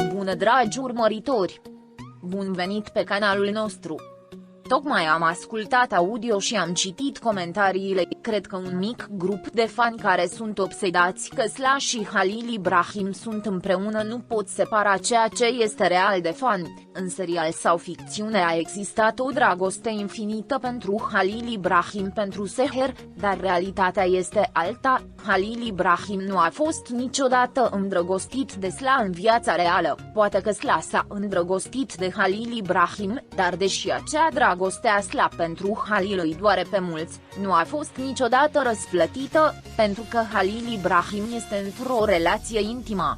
Bună dragi urmăritori! Bun venit pe canalul nostru! Tocmai am ascultat audio și am citit comentariile. Cred că un mic grup de fani care sunt obsedați că Slash și Halil Ibrahim sunt împreună nu pot separa ceea ce este real de fani. În serial sau ficțiune a existat o dragoste infinită pentru Halil Ibrahim pentru Seher, dar realitatea este alta. Halil Ibrahim nu a fost niciodată îndrăgostit de Sla în viața reală. Poate că Sla s-a îndrăgostit de Halil Ibrahim, dar deși acea dragoste a Sla pentru Halil îi doare pe mulți, nu a fost niciodată răsplătită, pentru că Halil Ibrahim este într-o relație intimă.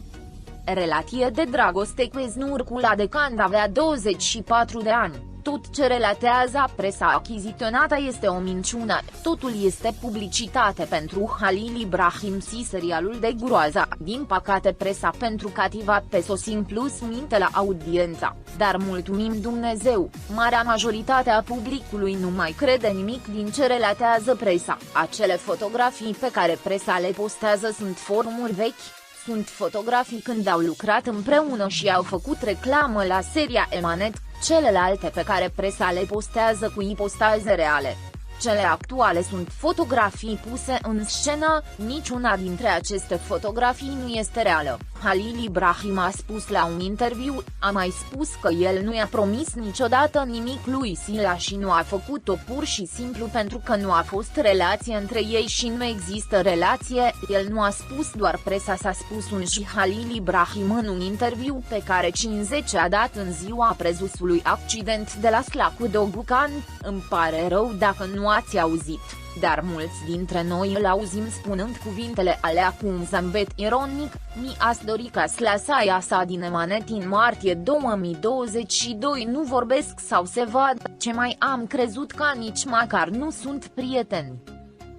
Relație de dragoste cu Eznur Kula de când avea 24 de ani. Tot ce relatează presa achiziționată este o minciună, totul este publicitate pentru Halil Ibrahim și serialul de groază. Din păcate presa pentru cativat pe Sosin Plus minte la audiența, dar mulțumim Dumnezeu, marea majoritate a publicului nu mai crede nimic din ce relatează presa. Acele fotografii pe care presa le postează sunt formuri vechi. Sunt fotografii când au lucrat împreună și au făcut reclamă la seria Emanet, celelalte pe care presa le postează cu ipostaze reale. Cele actuale sunt fotografii puse în scenă, niciuna dintre aceste fotografii nu este reală. Halil Ibrahim a spus la un interviu, a mai spus că el nu i-a promis niciodată nimic lui Sila și nu a făcut-o pur și simplu pentru că nu a fost relație între ei și nu există relație, el nu a spus doar presa s-a spus un și Halil Ibrahim în un interviu pe care 50 a dat în ziua prezusului accident de la Slacu Dogucan. Îmi pare rău dacă nu ați auzit, dar mulți dintre noi îl auzim spunând cuvintele alea cu un zâmbet ironic. Mi-ați dori ca Sla să iasă din Emanet în martie 2022. Nu vorbesc sau se vad, ce mai am crezut că nici măcar nu sunt prieteni.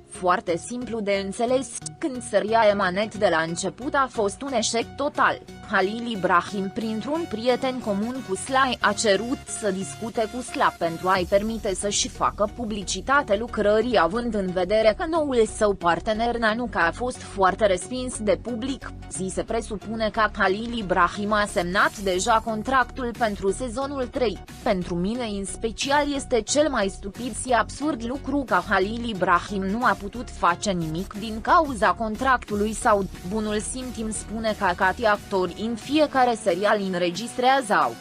Foarte simplu de înțeles, când seria Emanet de la început a fost un eșec total, Halil Ibrahim printr-un prieten comun cu Sla a cerut să discute cu Sla pentru a-i permite să-și facă publicitate lucrării având în vedere că noul său partener Nanuka a fost foarte respins de public. Se presupune că Halil Ibrahim a semnat deja contractul pentru sezonul 3. Pentru mine în special este cel mai stupid și absurd lucru că Halil Ibrahim nu a putut face nimic din cauza contractului sau bunul simț îmi spune că cati actori în fiecare serial înregistrează au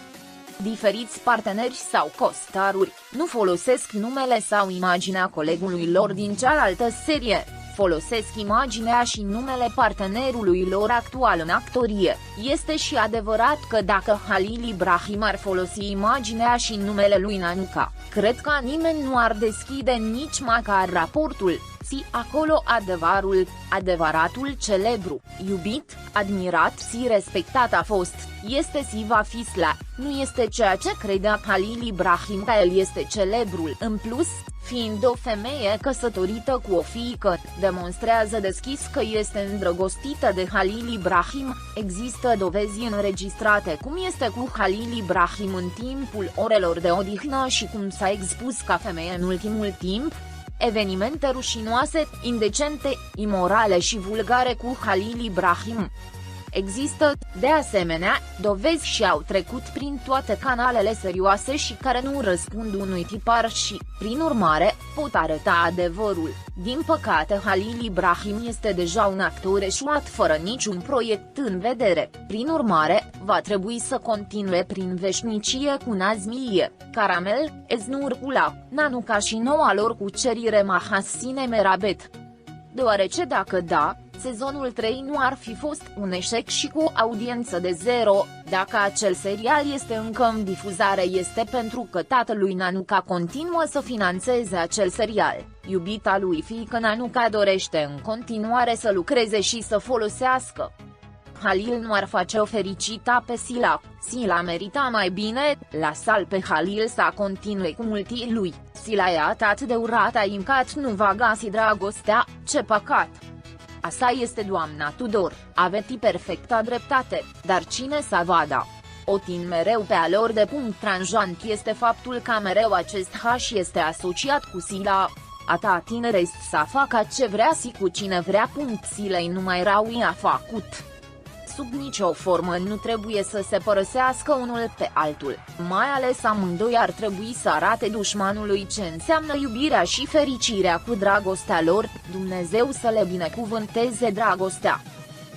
diferiți parteneri sau costaruri, nu folosesc numele sau imaginea colegului lor din cealaltă serie, folosesc imaginea și numele partenerului lor actual în actorie. Este și adevărat că dacă Halil Ibrahim ar folosi imaginea și numele lui Nanuka, cred că nimeni nu ar deschide nici măcar raportul. Și acolo adevăratul celebru, iubit, admirat și respectat a fost, este și va fi Sla, nu este ceea ce credea Halil Ibrahim că el este celebrul. În plus, fiind o femeie căsătorită cu o fiică, demonstrează deschis că este îndrăgostită de Halil Ibrahim. Există dovezi înregistrate cum este cu Halil Ibrahim în timpul orelor de odihnă și cum s-a expus ca femeie în ultimul timp. Evenimente rușinoase, indecente, imorale și vulgare cu Halil Ibrahim. Există, de asemenea, dovezi și au trecut prin toate canalele serioase și care nu răspund unui tipar și, prin urmare, pot arăta adevărul. Din păcate Halil Ibrahim este deja un actor eșuat fără niciun proiect în vedere, prin urmare, va trebui să continue prin veșnicie cu Nazmiye, Caramel, Eznur Kula, Nanuka și noua lor cucerire Mahasine Merabet. Deoarece dacă da, sezonul 3 nu ar fi fost un eșec și cu o audiență de zero, dacă acel serial este încă în difuzare este pentru că tatălui Nanuka continuă să financeze acel serial, iubita lui fiică Nanuka dorește în continuare să lucreze și să folosească. Halil nu ar face-o fericită pe Sila, Sila merita mai bine, lasă-l pe Halil să continue cu multii lui, Sila e atât de urată încât nu va găsi dragostea, ce păcat. Asta este doamna Tudor, aveți perfectă dreptate, dar cine să vadă? O tin mereu pe alor de punct tranjant este faptul că mereu acest H este asociat cu Sila. Ata tinerest să facă ce vrea și cu cine vrea. Silei nu mai rău i-a făcut. sub nicio formă nu trebuie să se părăsească unul pe altul, mai ales amândoi ar trebui să arate dușmanului ce înseamnă iubirea și fericirea cu dragostea lor, Dumnezeu să le binecuvânteze dragostea.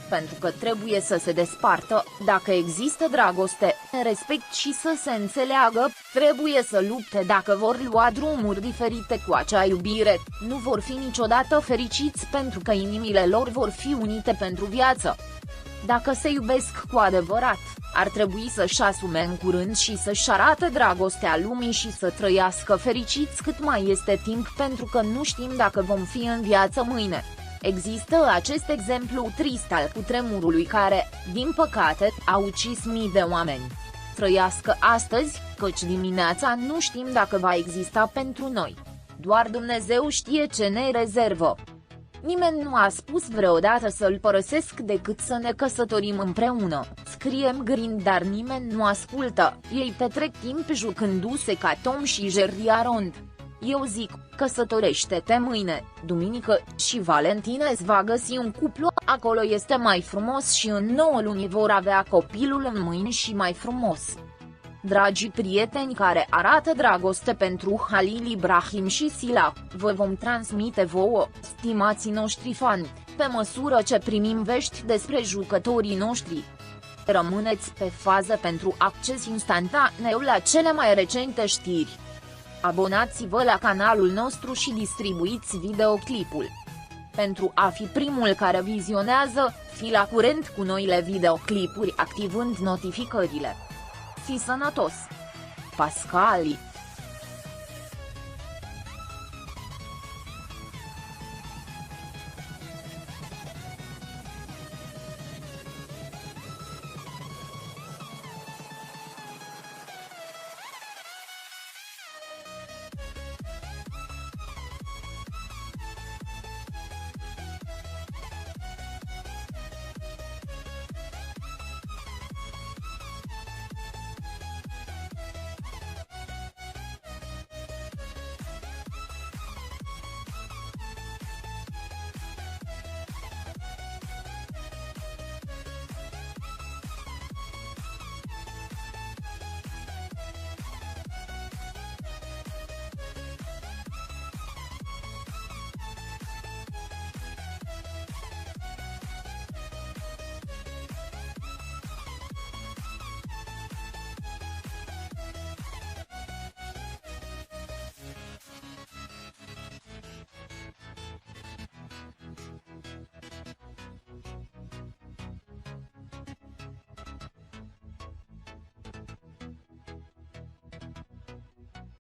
Pentru că trebuie să se despartă, dacă există dragoste, respect și să se înțeleagă, trebuie să lupte dacă vor lua drumuri diferite cu acea iubire, nu vor fi niciodată fericiți pentru că inimile lor vor fi unite pentru viață. Dacă se iubesc cu adevărat, ar trebui să-și asume în curând și să-și arate dragostea lumii și să trăiască fericiți cât mai este timp pentru că nu știm dacă vom fi în viață mâine. Există acest exemplu trist al cutremurului care, din păcate, a ucis mii de oameni. Trăiască astăzi, căci dimineața nu știm dacă va exista pentru noi. Doar Dumnezeu știe ce ne rezervă. Nimeni nu a spus vreodată să-l părăsesc decât să ne căsătorim împreună, scriem Grind, dar nimeni nu ascultă, ei petrec timp jucându-se ca Tom și Jerry Arond. Eu zic, căsătorește-te mâine, duminică, și Valentina îți va găsi un cuplu, acolo este mai frumos și în 9 luni vor avea copilul în mâini și mai frumos. Dragii prieteni care arată dragoste pentru Halil Ibrahim și Sila, vă vom transmite vouă, stimații noștri fani, pe măsură ce primim vești despre jucătorii noștri. Rămâneți pe fază pentru acces instantaneu la cele mai recente știri. Abonați-vă la canalul nostru și distribuiți videoclipul. Pentru a fi primul care vizionează, fi la curent cu noile videoclipuri activând notificările. Fii sănătos! Pascali.